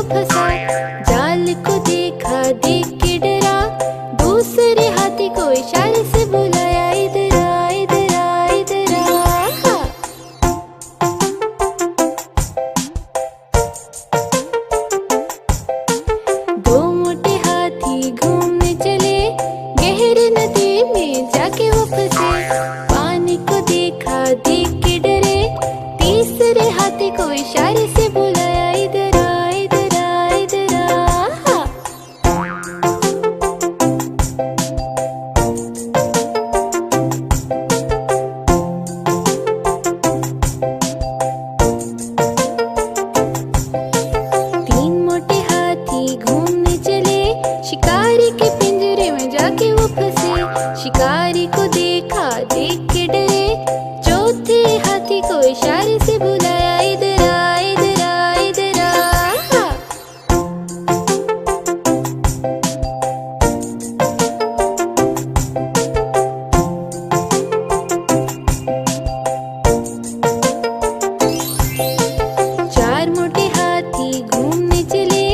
फंसा। जाल को देखा, देख के डरा, दूसरे हाथी को इशारे से बुलाया, इधर आ, इधर आ, इधर आ। दो मोटे हाथी घूमने चले, गहरी नदी में जाके वो फंसे। पानी को देखा, देख के डरे, तीसरे हाथी को इशारे से बुलाया, इधर आ, इधर आ, इधर आ। तीन मोटे हाथी घूमने चले, शिकारी के पिंजरे में जाके वो फंसे। शिकारी को देखा, देख के डरे, चौथे हाथी को इशारे से बुलाया, इधर आ, इधर आ, इधर आ। चार मोटे हाथी घूमने चले,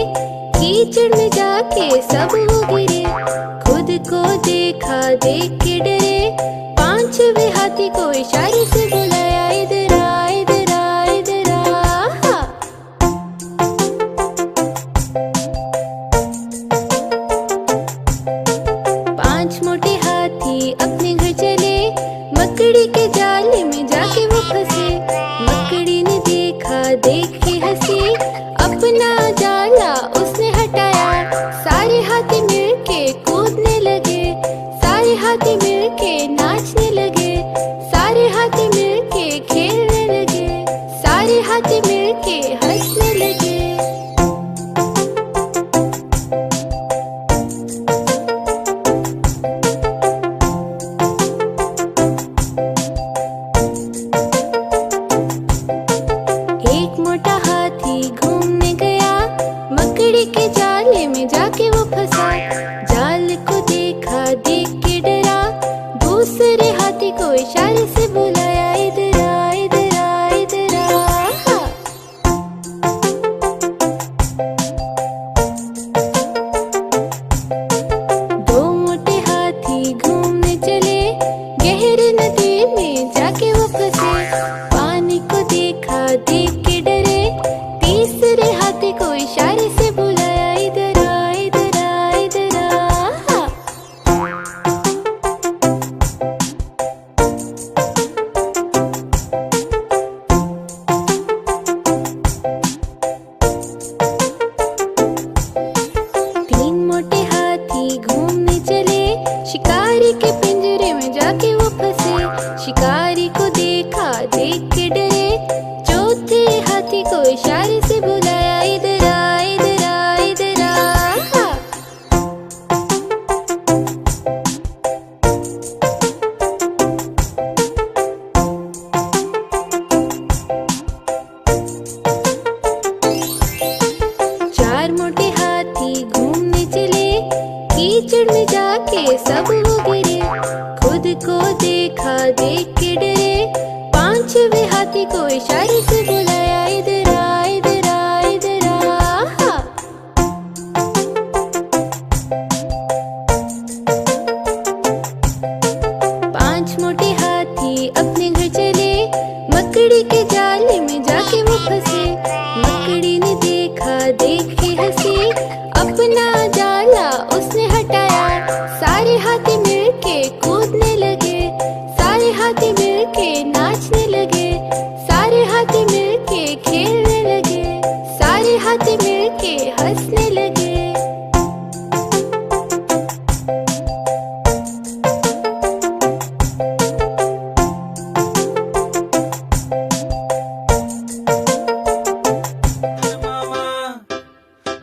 कीचड़ में जाके सब वो गिरे। खुद को देखा, देख के डरे, पांचवे हाथी को इशारे से बुलाया, इधर आ, इधर आ, इधर आ। पांच मोटे हाथी अपने घर चले, मकड़ी के जाले में जाके वो फंसे। मकड़ी ने देखा, देख के हंसी, अपना जाला उसने हटाया। सारे हाथी मिलके कूदने लगे, सारे हाथी मिलके नाचने लगे, सारे हाथी मिलके खेलने लगे, सारे हाथी मिलके हंसने लगे। एक मोटा हाथी घूमने गया, मकड़ी के जाले में जाके वो फंसा। जाल को देखा, देख के डरा, दूसरे हाथी को इशारे से बुलाया, इधर आ, इधर आ, इधर आ। दो मोटे हाथी घूमने चले, गहरी नदी में जाके वो फंसे। पानी को देखा, देख के डरे, तीसरे हाथी को इशारे से बुलाया, इधर आ, इधर आ, इधर आ। तीन मोटे हाथी घूमने चले, शिकारी के पिंजरे में जाके वो फंसे। शिकारी को देखा, देख के डरे, चौथे हाथी को इशारे से बुलाया, इधर आ, इधर आ, इधर आ। चार मोटे हाथी घूमने चले, कीचड़ में जाके सब वो गिरे। खुद को देखा, देख के डरे, पांचवे हाथी को इशारे से बुलाया, इधर आ, इधर आ, इधर आ। पांच मोटे हाथी अपने घर चले, मकड़ी के जाले में जाके वो फंसे। मकड़ी ने देखा, देख के हंसी, अपना जाला उसने हटाया। सारे हाथी मिलके कूदने लगे, सारे हाथी मिलके नाचने लगे, सारे हाथी मिलके खेलने लगे, सारे हाथी मिलके हंसने लगे।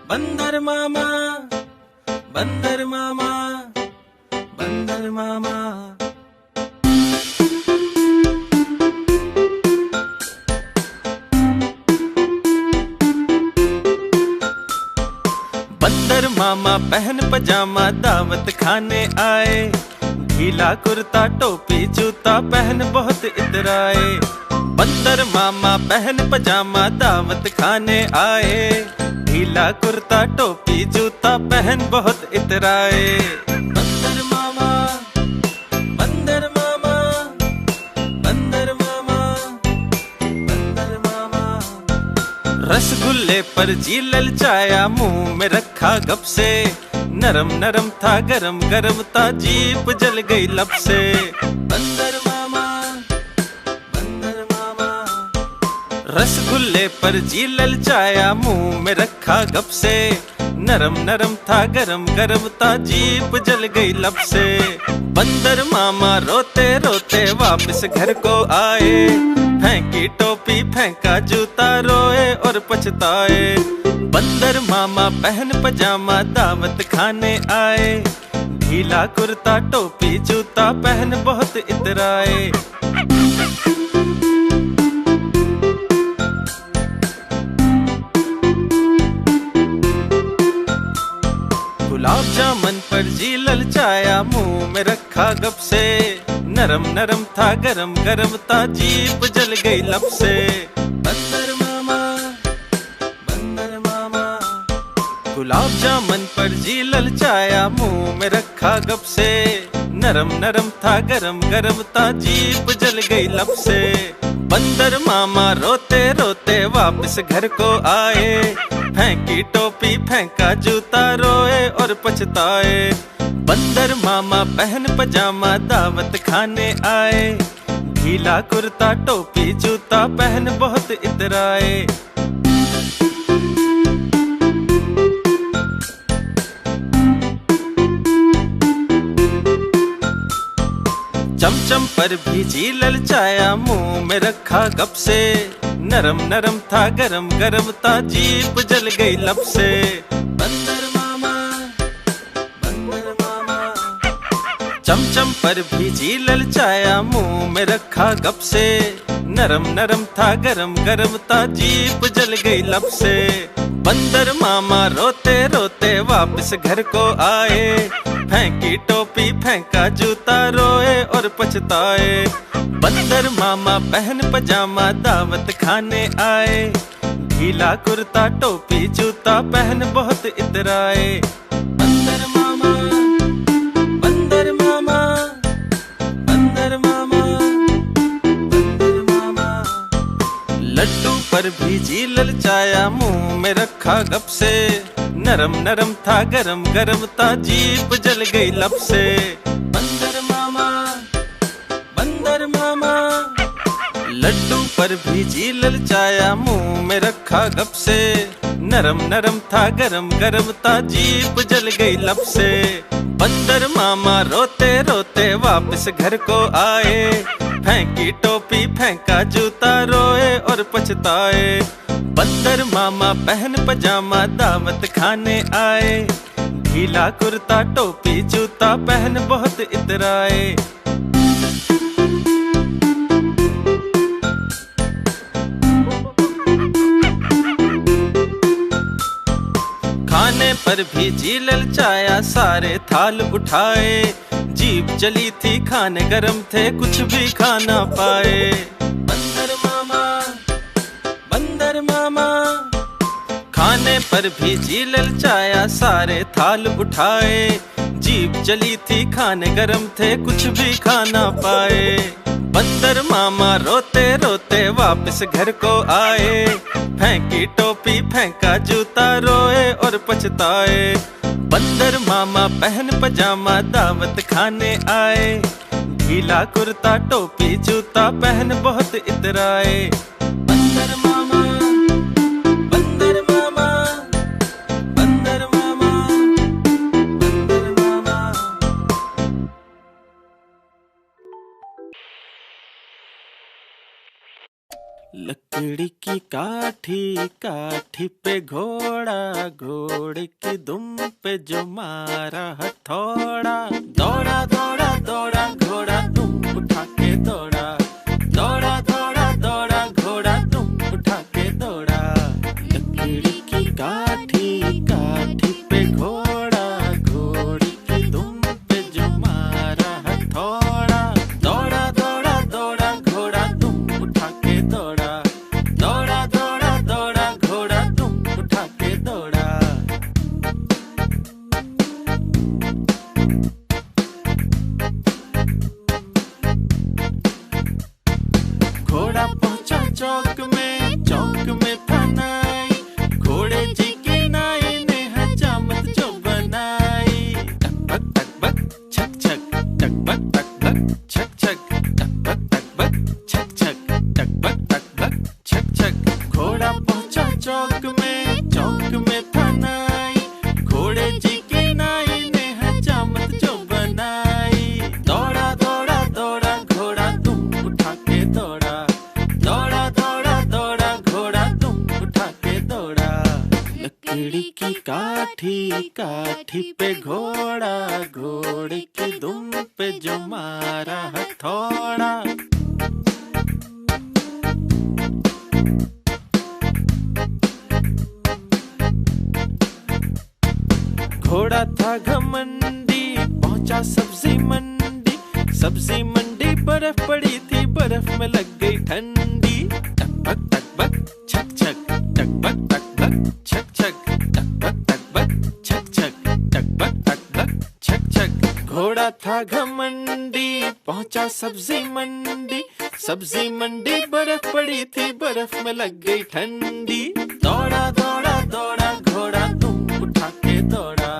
बंदर मामा, बंदर मामा, बंदर मामा। बंदर मामा पहन पजामा दावत खाने आए, ढीला कुर्ता टोपी जूता पहन बहुत इतराए। बंदर मामा पहन पजामा दावत खाने आए, ढीला कुर्ता टोपी जूता पहन बहुत इतराए। बंदर मामा, बंदर मामा, बंदर मामा, बंदर मामा। रसगुल्ले पर जी ललचाया, मुंह में रखा गप से, नरम नरम था गरम गरम था, जीप जल गई लब से। बंदर मामा, बंदर मामा। रसगुल्ले पर जी ललचाया, मुंह में रखा गप से, नरम नरम था गरम गरम था, जीप जल गई लब से। बंदर मामा रोते रोते वापस घर को आए, फेंकी टोपी फेंका जूता, रोए और पछताए। बंदर मामा पहन पजामा दावत खाने आए, ढीला कुर्ता टोपी जूता पहन बहुत इतराए। गुलाब जामुन पर जी ललचाया, मुंह में रखा गप से, नरम नरम था गरम गरम था, जीप जल गई लब से। बंदर मामा, बंदर मामा। गुलाब जामुन पर जी ललचाया, मुंह में रखा गप से, नरम नरम था गरम गरम था, जीप जल गई लब से। बंदर मामा रोते रोते वापस घर को आए, फेंकी टोपी फेंका जूता, रोए और पछताए। बंदर मामा पहन पजामा दावत खाने आए, ढीला कुर्ता टोपी जूता पहन बहुत इतराए। चमचम पर भी जी ललचाया, मुंह में रखा गप से, नरम नरम था गरम गरम था, जीप जल गई लब से। बंदर मामा, बंदर मामा। चमचम पर भी जी ललचाया, मुंह में रखा गप से, नरम नरम था गरम गरम था, जीप जल गई लब से। बंदर मामा रोते रोते वापस घर को आए, फेंकी टोपी फेंका जूता, रोए और पछताए। बंदर मामा पहन पजामा दावत खाने आए, ढीला कुर्ता टोपी जूता पहन बहुत इतराए। बंदर मामा, बंदर मामा, बंदर मामा, बंदर मामा। लड्डू पर भी जी ललचाया, मुंह में रखा गप से, नरम नरम था गरम गरम था, जीप जल गई लब से। बंदर मामा, बंदर मामा। लड्डू पर भी जी ललचाया, मुंह में रखा गप से, नरम नरम था गरम गरम था, जीप जल गई लब से। बंदर मामा रोते रोते वापस घर को आए, फेंकी टोपी फेंका जूता, रोए और पछताए। बंदर मामा पहन पजामा दावत खाने आए, ढीला कुर्ता टोपी जूता पहन बहुत इतराए। खाने पर भी जी ललचाया, सारे थाल उठाए, जीभ जली थी खाने गरम थे, कुछ भी खाना पाए। बंदर मामा, बंदर मामा। खाने पर भी जी ललचाया, सारे थाल उठाए, जीभ जली थी खाने गरम थे, कुछ भी खाना पाए। बंदर मामा रोते रोते वापस घर को आए, फेंकी टोपी फेंका जूता, रोए और पछताए। बंदर मामा पहन पजामा दावत खाने आए, ढीला कुर्ता टोपी जूता पहन बहुत इतराए। बंदर मामा, बंदर मामा, बंदर मामा, बंदर मामा। लकड़ी की काठी, काठी पे घोड़ा, घोड़े की दुम पे जो मारा हथौड़ा। दौड़ा दौड़ा दौड़ा घोड़ा दुम उठा के दौड़ा, दौड़ा दौड़ा दौड़ा घोड़ा दुम उठा के दौड़ा। लकड़ी की काठी, काठी पे घोड़ा, घोड़े की दुम पे जो मारा हथौड़ा। दौड़ा दौड़ा दौड़ा घोड़ा दुम उठा के चौक में था नाई, घोड़े जी के नाई ने हजामत जो बनाई। टक बक छक छक, टक बक छक छक, टक बक छक छक, टक बक छक छक। घोड़ा पहुंचा चौक में था नाई, घोड़े जी के नाई ने हजामत जो बनाई। दौड़ा दौड़ा दौड़ा घोड़ा दुम उठा के दौड़ा, दौड़ा दौड़ा दौड़ा घोड़ा दुम उठा के दौड़ा। लकड़ी की काठी पे घोड़ा, घोड़े के दुम पे जो मारा हथौड़ा। घोड़ा था घमंडी, पहुंचा सब्जी मंडी, सब्जी मंडी बर्फ पड़ी थी, बर्फ में लग गई ठंडी। टक बक छक छक, टक बक छक छक, टक बक छक छक, टक बक छक छक। घोड़ा था घमंडी, पहुंचा सब्जी मंडी, सब्जी मंडी बर्फ पड़ी थी, बर्फ में लग गई ठंडी। दौड़ा दौड़ा दौड़ा घोड़ा दुम उठा के दौड़ा,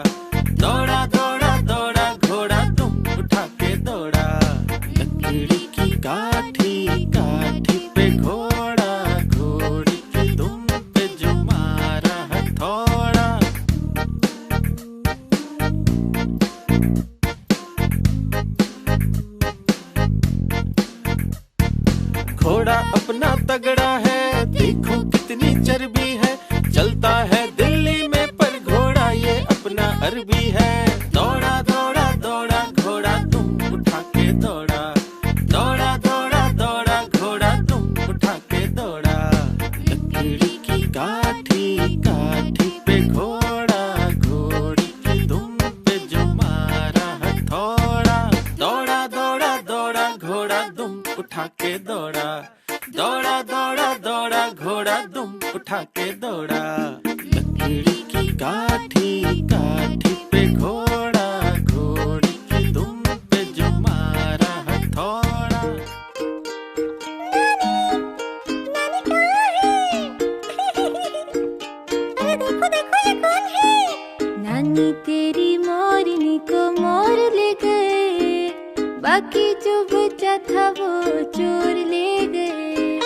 दौड़ा दौड़ा दौड़ा घोड़ा दुम उठा के दौड़ा। लकड़ी की काठी पे घोड़ा, घोड़े के दुम पे जो मारा हथौड़ा। घोड़ा अपना तगड़ा है, देखो कितनी चर्बी है, चलता है दिल्ली में पर घोड़ा ये अपना अरबी है। दौड़ा दौड़ा दौड़ा घोड़ा दुम उठा के दौड़ा, दौड़ा दौड़ा दौड़ा घोड़ा दुम उठा के दौड़ा। लकड़ी की काठी पे घोड़ा, घोड़े के दुम पे जो मारा हथौड़ा। दौड़ा दौड़ा दौड़ा घोड़ा दुम उठा के दौड़ा, दौड़ा दौड़ा दौड़ा घोड़ा दुम उठा के दौड़ा। लकड़ी की काठी पे घोड़ा, घोड़े के दुम पे जो मारा हथौड़ा। नानी तेरी मोरनी को मोर ले गए, बाकी जो बचा था वो चोर ले गए।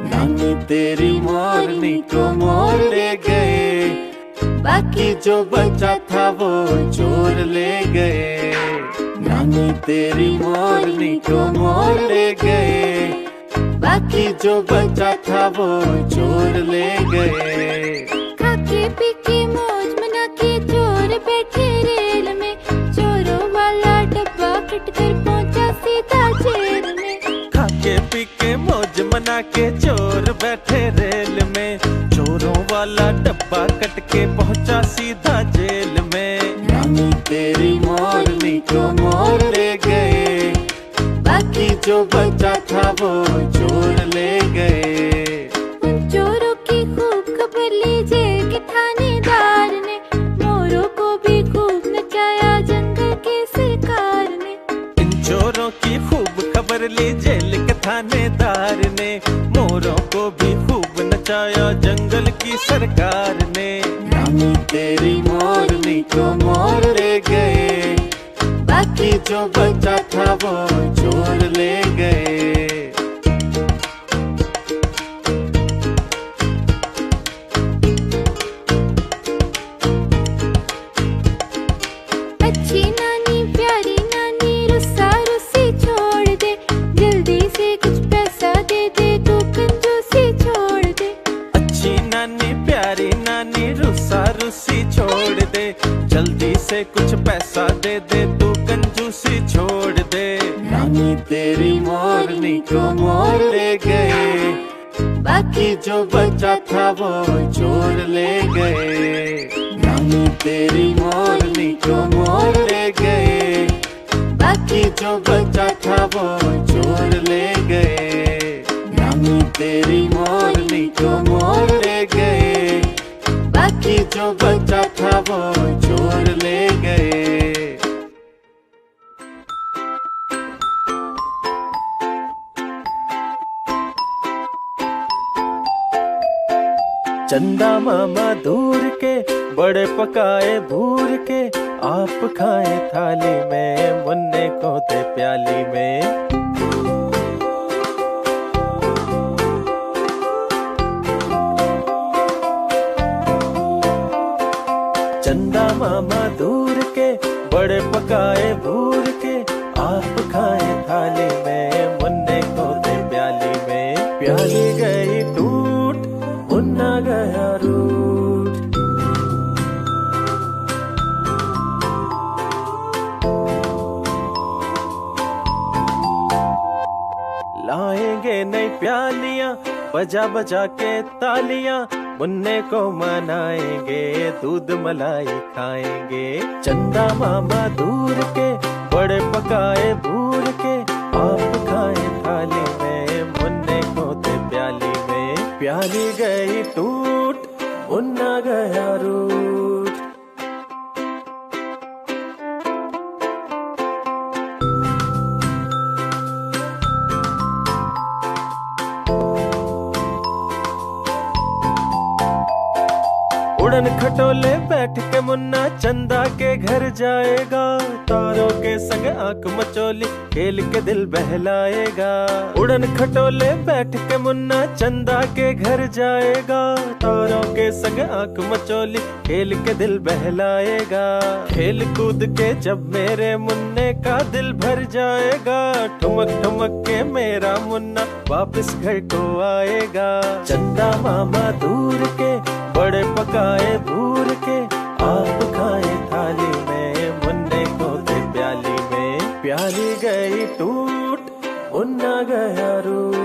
नानी तेरी मोरनी को मोर ले गए, बाकी जो बचा था वो चोर ले गए। नानी तेरी मोरनी को मोर ले गए, बाकी जो बचा था वो चोर ले गए। खाके पी के मौज मना के चोर बैठे रेल में, चोरों वाला डब्बा कट कर पहुंचा सीधा जेल में। खाके पी के मौज मना के चोर बैठे रेल में, चोरों वाला डब्बा कट के पहुंचा सीधा जेल में। नानी तेरी मोरनी को मोर ले गए, बाकी जो बचा था वो चोर ले गए। उन चोरों की खूब खबर ली जेल के थानेदार ने, मोरों को भी खूब नचाया जंगल के सरकार ने। इन चोरों की खूब खबर ली जेल के थानेदार ने, मोरों को भी खूब नचाया जंगल की सरकार ने। नानी तेरी मोरनी को मोर ले गए, बाकी जो बचा था वो चोर ले गए। अच्छी नानी प्यारी नानी रुस्सा रुस्सी छोड़ दे, जल्दी से कुछ पैसा दे दे तू कंजूसी छोड़ दे। अच्छी नानी प्यारी नानी रुस्सा रुस्सी छोड़ दे, जल्दी से कुछ पैसा दे दे तू कंजूसी छोड़ दे। नानी तेरी मोरनी को मोर ले गए, बाकी जो बचा था वो चोर ले गए। नानी तेरी मोरनी को मोर ले गए, बाकी जो बचा था वो चोर ले गए। नानी तेरी मोरनी को मोर ले गए, बाकी जो बचा था वो चोर ले गए। चंदा मामा दूर के बड़े पकाए भूर के, आप खाए थाली में मुन्ने को दे प्याली में। चंदा मामा दूर के बड़े पकाए भूर के, आप खाए थाली में मुन्ने को दे प्याली में। प्याली गई टूट मुन्ना गया रूठ, लाएंगे नई प्यालियां बजा बजा के तालियां, मुन्ने को मनाएंगे दूध मलाई खाएंगे। चंदा मामा दूर के बड़े पकाए भूर के, आप खाए थाली में मुन्ने को दे प्याली में। प्याली गई टूट मुन्ना गया रूठ। उड़न खटोले बैठ के मुन्ना चंदा के घर जाएगा, तारों के संग आंख मचोली खेल के दिल बहलाएगा। उड़न खटोले बैठ के मुन्ना चंदा के घर जाएगा, तारों के संग आंख मचोली खेल के दिल बहलाएगा। खेल कूद के जब मेरे मुन्ने का दिल भर जाएगा, ठुमक ठुमक के मेरा मुन्ना वापस घर को आएगा। चंदा मामा दूर के बड़े पकाए भूर के, आप खाए थाली में मुन्ने को दे प्याली में। प्याली गई टूट मुन्ना गया रूठ।